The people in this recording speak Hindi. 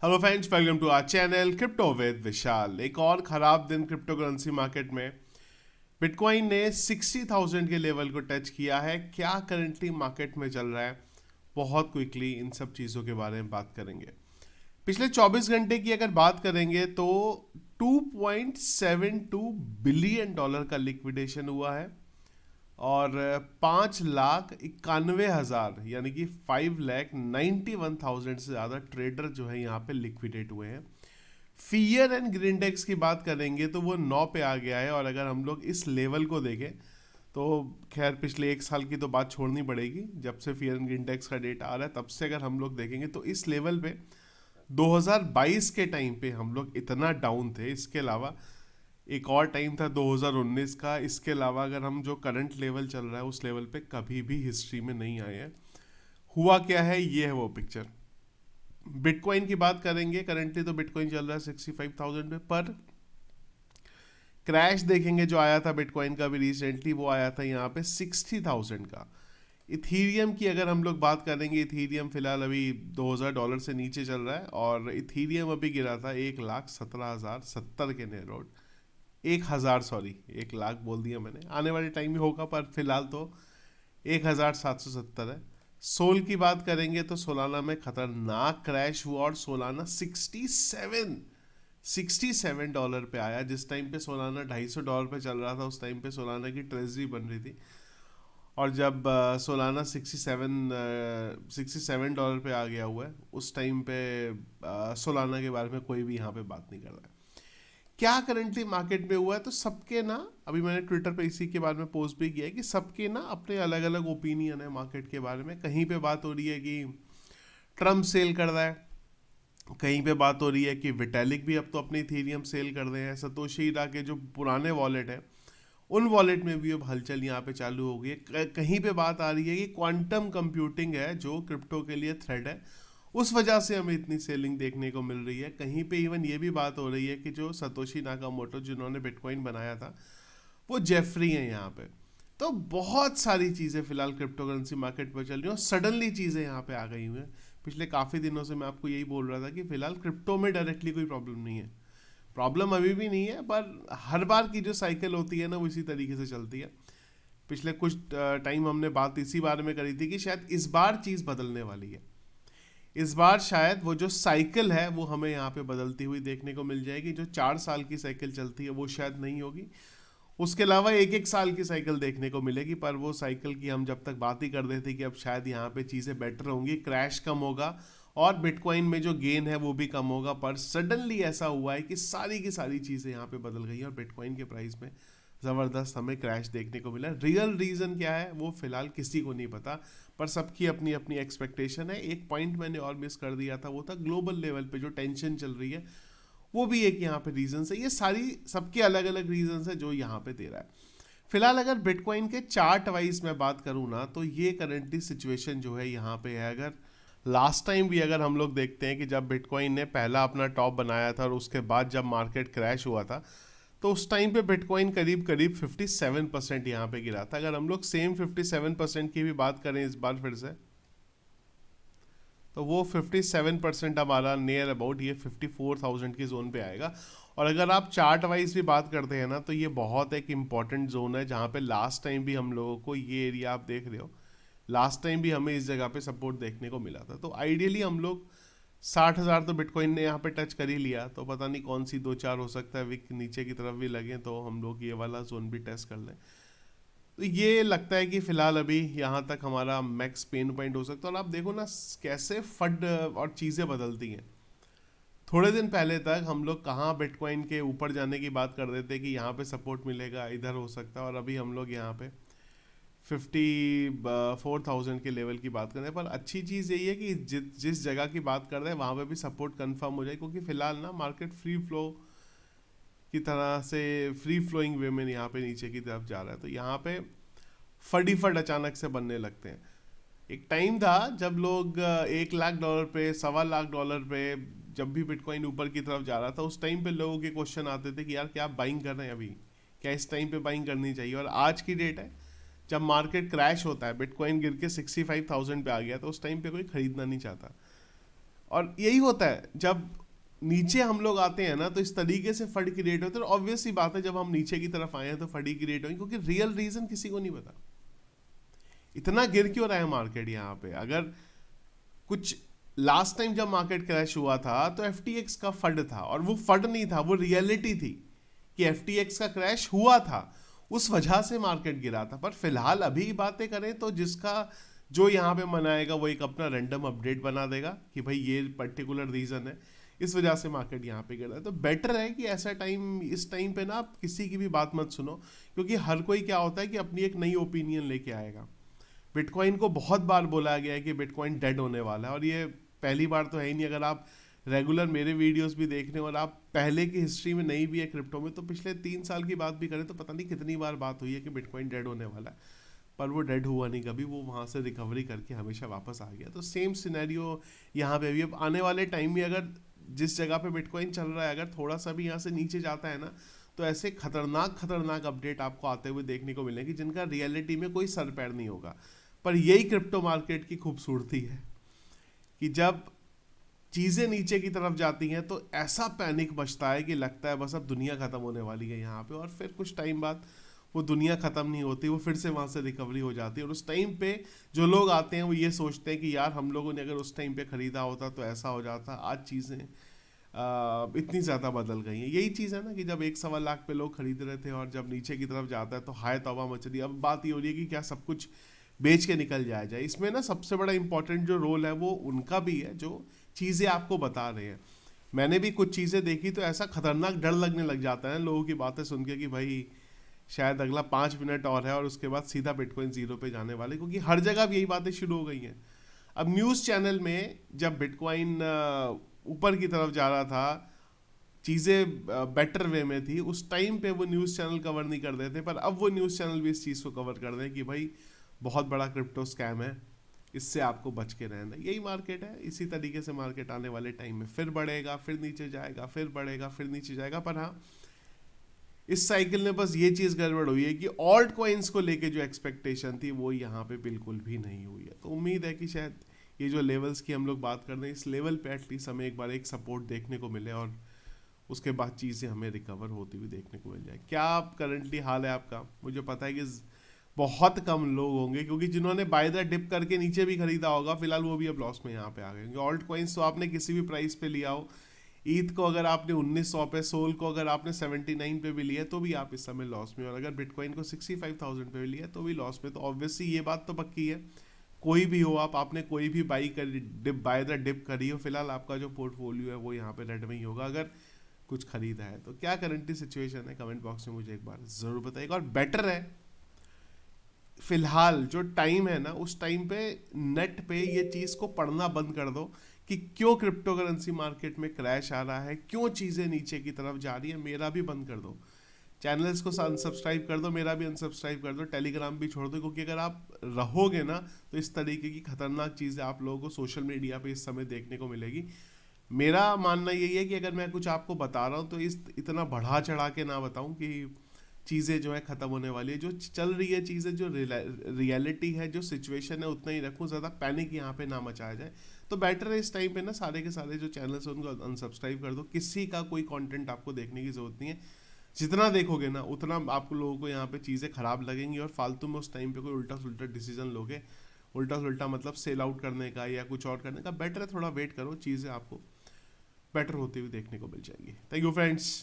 Hello friends, welcome to our channel crypto with Vishal. एक और खराब दिन क्रिप्टो करेंसी मार्केट में। बिटकॉइन ने 60,000 के लेवल को टच किया है। क्या करंटली मार्केट में चल रहा है, बहुत क्विकली इन सब चीज़ों के बारे में बात करेंगे। पिछले 24 घंटे की अगर बात करेंगे तो 2.72 बिलियन डॉलर का लिक्विडेशन हुआ है और 5,91,000 यानी कि 5,91,000 से ज़्यादा ट्रेडर जो है यहाँ पे लिक्विडेट हुए हैं। फियर एंड ग्रीनडेक्स की बात करेंगे तो वो 9 पे आ गया है। और अगर हम लोग इस लेवल को देखें तो खैर पिछले एक साल की तो बात छोड़नी पड़ेगी। जब से फियर एंड ग्रीनडेक्स का डेटा आ रहा है तब से अगर हम लोग देखेंगे तो इस लेवल पे 2022 के टाइम पे हम लोग इतना डाउन थे। इसके अलावा एक और टाइम था 2019 का। इसके अलावा अगर हम जो करंट लेवल चल रहा है उस लेवल पे कभी भी हिस्ट्री में नहीं आए हैं। हुआ क्या है, ये है वो पिक्चर। बिटकॉइन की बात करेंगे, करंटली तो बिटकॉइन चल रहा है 65,000 पे, पर क्रैश देखेंगे जो आया था बिटकॉइन का भी रिसेंटली, वो आया था यहाँ पे 60,000 का। इथीरियम की अगर हम लोग बात करेंगे, इथीरियम फिलहाल अभी $2,000 से नीचे चल रहा है और इथीरियम अभी गिरा था 1,17,070 के नियर रोड। 1,000, सॉरी 1,00,000 बोल दिया मैंने, आने वाले टाइम में होगा, पर फिलहाल तो 1,770 है। सोल की बात करेंगे तो सोलाना में खतरनाक क्रैश हुआ और सोलाना 67 डॉलर पे आया। जिस टाइम पे सोलाना $250 पे चल रहा था उस टाइम पे सोलाना की ट्रेजरी बन रही थी। और जब सोलाना 67 डॉलर पे आ गया हुआ है, उस टाइम पे सोलाना के बारे में कोई भी यहाँ पे बात नहीं कर रहा है। क्या करंटली मार्केट में हुआ है, तो सबके ना, अभी मैंने ट्विटर पे इसी के बारे में पोस्ट भी किया है कि सबके ना अपने अलग अलग ओपिनियन है मार्केट के बारे में। कहीं पे बात हो रही है कि ट्रम्प सेल कर रहा है, कहीं पे बात हो रही है कि विटैलिक भी अब तो अपने इथेरियम सेल कर रहे हैं। सतोशी इरा के जो पुराने वॉलेट है उन वॉलेट में भी अब हलचल यहाँ पे चालू हो गई है। कहीं पे बात आ रही है कि क्वांटम कंप्यूटिंग है जो क्रिप्टो के लिए थ्रेड है, उस वजह से हमें इतनी सेलिंग देखने को मिल रही है। कहीं पे इवन ये भी बात हो रही है कि जो सतोशी नाकामोटो जिन्होंने बिटकॉइन बनाया था वो जेफरी हैं यहाँ पे। तो बहुत सारी चीज़ें फिलहाल क्रिप्टो करेंसी मार्केट पर चल रही हैं और सडनली चीज़ें यहाँ पे आ गई हुई हैं। पिछले काफ़ी दिनों से मैं आपको यही बोल रहा था कि फिलहाल क्रिप्टो में डायरेक्टली कोई प्रॉब्लम नहीं है, प्रॉब्लम अभी भी नहीं है, पर हर बार की जो साइकिल होती है ना वो इसी तरीके से चलती है। पिछले कुछ टाइम हमने बात इसी बारे में करी थी कि शायद इस बार चीज़ बदलने वाली है। इस बार शायद वो जो साइकिल है वो हमें यहाँ पे बदलती हुई देखने को मिल जाएगी। जो 4 साल की साइकिल चलती है वो शायद नहीं होगी, उसके अलावा एक एक साल की साइकिल देखने को मिलेगी। पर वो साइकिल की हम जब तक बात ही कर रहे थे कि अब शायद यहाँ पे चीज़ें बेटर होंगी, क्रैश कम होगा और बिटकॉइन में जो गेन है वो भी कम होगा। पर सडनली ऐसा हुआ है कि सारी की सारी चीज़ें यहाँ पे बदल गई हैं और बिटकॉइन के प्राइस में ज़बरदस्त हमें क्रैश देखने को मिला। रियल रीज़न क्या है वो फिलहाल किसी को नहीं पता, पर सबकी अपनी अपनी एक्सपेक्टेशन है। एक पॉइंट मैंने और मिस कर दिया था, वो था ग्लोबल लेवल पे जो टेंशन चल रही है, वो भी एक यहाँ पे रीजन है। ये सारी सबके अलग अलग रीजन है जो यहाँ पे दे रहा है। फिलहाल अगर बिटकॉइन के चार्ट वाइज मैं बात करूँ ना, तो ये करंटली सिचुएशन जो है यहाँ पे है। अगर लास्ट टाइम भी अगर हम लोग देखते हैं कि जब बिटकॉइन ने पहला अपना टॉप बनाया था और उसके बाद जब मार्केट क्रैश हुआ था, तो उस टाइम पे बिटकॉइन करीब करीब 57% यहाँ पे गिरा था। अगर हम लोग सेम 57% की भी बात करें इस बार फिर से, तो वो 57% हमारा नियर अबाउट ये 54,000 की जोन पे आएगा। और अगर आप चार्ट वाइज भी बात करते हैं ना, तो ये बहुत एक इम्पॉर्टेंट जोन है जहाँ पे लास्ट टाइम भी हम लोगों को ये एरिया आप देख रहे हो, लास्ट टाइम भी हमें इस जगह पे सपोर्ट देखने को मिला था। तो आइडियली हम लोग 60,000 तो बिटकॉइन ने यहाँ पे टच कर ही लिया, तो पता नहीं कौन सी 2-4 हो सकता है विक नीचे की तरफ भी लगे तो हम लोग ये वाला जोन भी टेस्ट कर लें। तो ये लगता है कि फिलहाल अभी यहाँ तक हमारा मैक्स पेन पॉइंट हो सकता है। और आप देखो ना कैसे फड और चीज़ें बदलती हैं। थोड़े दिन पहले तक हम लोग कहाँ बिटकॉइन के ऊपर जाने की बात कर रहे थे कि यहाँ पे सपोर्ट मिलेगा, इधर हो सकता है, और अभी हम लोग यहाँ पे 54,000 के लेवल की बात कर रहे हैं। पर अच्छी चीज़ यही है कि जिस जगह की बात कर रहे हैं वहाँ पे भी सपोर्ट कंफर्म हो जाए, क्योंकि फिलहाल ना मार्केट फ्री फ्लो की तरह से, फ्री फ्लोइंग वे में यहाँ पे नीचे की तरफ जा रहा है। तो यहाँ पे फटाफट अचानक से बनने लगते हैं। एक टाइम था जब लोग $1,00,000 पे, $1,25,000 पे जब भी बिटकॉइन ऊपर की तरफ जा रहा था, उस टाइम पे लोगों के क्वेश्चन आते थे कि यार क्या बाइंग कर रहे हैं अभी, क्या इस टाइम पे बाइंग करनी चाहिए। और आज की डेट है जब मार्केट क्रैश होता है, बिटकॉइन गिर के 65,000 पे आ गया, तो उस टाइम पे कोई खरीदना नहीं चाहता। और यही होता है जब नीचे हम लोग आते हैं ना, तो इस तरीके से फंड क्रिएट होते हैं। ऑब्वियस सी बात है जब हम नीचे की तरफ आए हैं तो फंड क्रिएट होंगे, क्योंकि रियल रीजन किसी को नहीं पता इतना गिर क्यों रहा है मार्केट यहाँ पे। अगर कुछ लास्ट टाइम जब मार्केट क्रैश हुआ था तो एफटीएक्स का फंड था, और वो फंड नहीं था, वो रियलिटी थी कि एफटीएक्स का क्रैश हुआ था, उस वजह से मार्केट गिरा था। पर फिलहाल अभी बातें करें तो जिसका जो यहाँ पे मनाएगा वो एक अपना रैंडम अपडेट बना देगा कि भाई ये पर्टिकुलर रीजन है, इस वजह से मार्केट यहाँ पे गिरा है। तो बेटर है कि ऐसा टाइम, इस टाइम पे ना आप किसी की भी बात मत सुनो, क्योंकि हर कोई क्या होता है कि अपनी एक नई ओपिनियन लेके आएगा। बिटकॉइन को बहुत बार बोला गया है कि बिटकॉइन डेड होने वाला है, और ये पहली बार तो है ही नहीं। अगर आप रेगुलर मेरे वीडियोस भी देख रहे हो और आप पहले की हिस्ट्री में नहीं भी है क्रिप्टो में, तो पिछले 3 साल की बात भी करें तो पता नहीं कितनी बार बात हुई है कि बिटकॉइन डेड होने वाला है, पर वो डेड हुआ नहीं कभी, वो वहाँ से रिकवरी करके हमेशा वापस आ गया। तो सेम सिनेरियो यहाँ पे भी। अब आने वाले टाइम में अगर जिस जगह पे बिटकॉइन चल रहा है, अगर थोड़ा सा भी यहाँ से नीचे जाता है ना, तो ऐसे खतरनाक खतरनाक अपडेट आपको आते हुए देखने को मिलेंगे जिनका रियलिटी में कोई सर पैर नहीं होगा। पर यही क्रिप्टो मार्केट की खूबसूरती है कि जब चीज़ें नीचे की तरफ जाती हैं तो ऐसा पैनिक मचता है कि लगता है बस अब दुनिया ख़त्म होने वाली है यहाँ पे, और फिर कुछ टाइम बाद वो दुनिया ख़त्म नहीं होती, वो फिर से वहाँ से रिकवरी हो जाती है। और उस टाइम पे जो लोग आते हैं वो ये सोचते हैं कि यार हम लोगों ने अगर उस टाइम पे ख़रीदा होता तो ऐसा हो जाता। आज चीज़ें इतनी ज़्यादा बदल गई हैं। यही चीज़ है ना कि जब 1-1.25 लाख पे लोग खरीद रहे थे और जब नीचे की तरफ जाता है तो हाय तौबा मच रही है। अब बात ये हो रही है कि क्या सब कुछ बेच के निकल जाया जाए। इसमें ना सबसे बड़ा इंपॉर्टेंट जो रोल है वो उनका भी है जो चीज़ें आपको बता रहे हैं। मैंने भी कुछ चीज़ें देखी तो ऐसा खतरनाक डर लगने लग जाता है लोगों की बातें सुन के कि भाई शायद अगला 5 मिनट और है और उसके बाद सीधा बिटकॉइन जीरो पे जाने वाले, क्योंकि हर जगह अब यही बातें शुरू हो गई हैं। अब न्यूज़ चैनल में जब बिटकॉइन ऊपर की तरफ जा रहा था, चीज़ें बेटर वे में थी, उस टाइम पे वो न्यूज़ चैनल कवर नहीं कर रहे थे, पर अब वो न्यूज़ चैनल भी इस चीज़ को कवर कर रहे हैं कि भाई बहुत बड़ा क्रिप्टो स्कैम है, इससे आपको बच के रहना। यही मार्केट है। इसी तरीके से मार्केट आने वाले टाइम में फिर बढ़ेगा, फिर नीचे जाएगा, फिर बढ़ेगा, फिर नीचे जाएगा। पर हाँ, इस साइकिल में बस ये चीज़ गड़बड़ हुई है कि ऑल्ट कॉइन्स को लेके जो एक्सपेक्टेशन थी वो यहाँ पे बिल्कुल भी नहीं हुई है। तो उम्मीद है कि शायद ये जो लेवल्स की हम लोग बात कर रहे हैं, इस लेवल पे एटलीस्ट हमें एक बार एक सपोर्ट देखने को मिले और उसके बाद चीज़ें हमें रिकवर होती हुई देखने को मिल जाए। क्या आप करंटली हाल है आपका? मुझे पता है कि बहुत कम लोग होंगे, क्योंकि जिन्होंने बाय द डिप करके नीचे भी खरीदा होगा फिलहाल वो भी अब लॉस में यहाँ पे आ गए। क्योंकि ऑल्ट कॉइन्स तो आपने किसी भी प्राइस पे लिया हो, ईथ को अगर आपने 1900 पे, सोल को अगर आपने 79 पे भी लिया तो भी आप इस समय लॉस में, और अगर बिटकॉइन को 65,000 पे भी लिया तो भी लॉस में। तो ऑब्वियसली ये बात तो पक्की है, कोई भी हो आप, आपने कोई भी बाई करी, डिप बाय द डिप करी हो, फिलहाल आपका जो पोर्टफोलियो है वो यहाँ पे रेड में ही होगा अगर कुछ खरीदा है। तो क्या करंटली सिचुएशन है कमेंट बॉक्स में मुझे एक बार ज़रूर बताइएगा। और बेटर है फिलहाल जो टाइम है ना, उस टाइम पे नेट पे ये चीज़ को पढ़ना बंद कर दो कि क्यों क्रिप्टो करेंसी मार्केट में क्रैश आ रहा है, क्यों चीज़ें नीचे की तरफ जा रही है। मेरा भी बंद कर दो, चैनल्स को अनसब्सक्राइब कर दो, मेरा भी अनसब्सक्राइब कर दो, टेलीग्राम भी छोड़ दो, क्योंकि अगर आप रहोगे ना तो इस तरीके की खतरनाक चीज़ें आप लोगों को सोशल मीडिया पे इस समय देखने को मिलेगी। मेरा मानना यही है कि अगर मैं कुछ आपको बता रहा हूँ तो इस इतना बढ़ा चढ़ा के ना बताऊँ कि चीज़ें जो है ख़त्म होने वाली है। जो चल रही है चीज़ें, जो रियलिटी है, जो सिचुएशन है, उतना ही रखूँ, ज़्यादा पैनिक यहाँ पे ना मचाया जाए। तो बेटर है इस टाइम पे ना सारे के सारे जो चैनल्स हैं उनको अनसब्सक्राइब कर दो। किसी का कोई कंटेंट आपको देखने की ज़रूरत नहीं है। जितना देखोगे ना उतना आपको लोगों को यहाँ पे चीज़ें ख़राब लगेंगी और फालतू में उस टाइम पे कोई उल्टा सुल्टा डिसीजन लोगे। उल्टा सुल्टा मतलब सेल आउट करने का या कुछ और करने का। बेटर है थोड़ा वेट करो, चीज़ें आपको बेटर होती हुई देखने को मिल जाएंगी। Thank you friends.